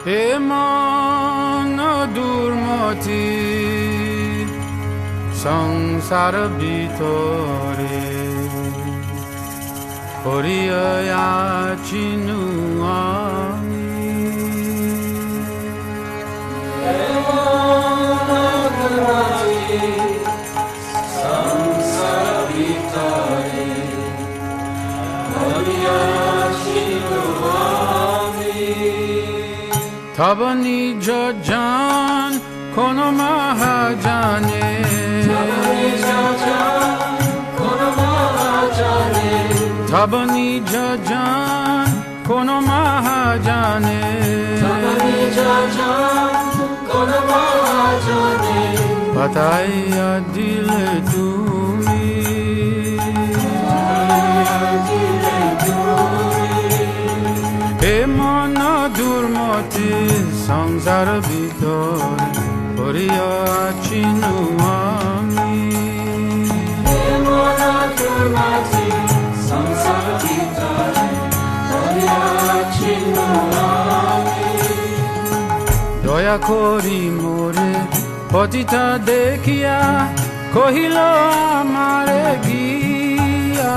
হে মন দুর্মতি সংসার ভিতরে পড়িয়াছি আমি। হে মন দুর্মতি সংসার ভিতরে পড়িয়াছি আমি। তব নিজ জান কোন মহাজানে, তব নিজ জান কোন মহাজানে, বাতাইয়া দিলে তুমি, হে মন দুর্মতি সংসার ভিতরে পড়িয়াছি আমি। হে মন দুর্মতি সংসার ভিতরে পড়িয়াছি আমি। দয়া করি মোরে পতিতা দেখিয়া কহিল আমারে গিয়া,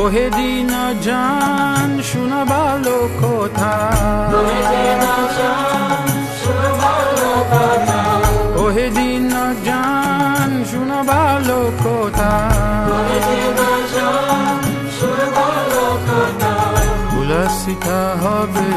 ওহে দিন জান শুনবালো কথা, ওহে দিন জান শুনবালো কথা, উল্লাসিতা হবে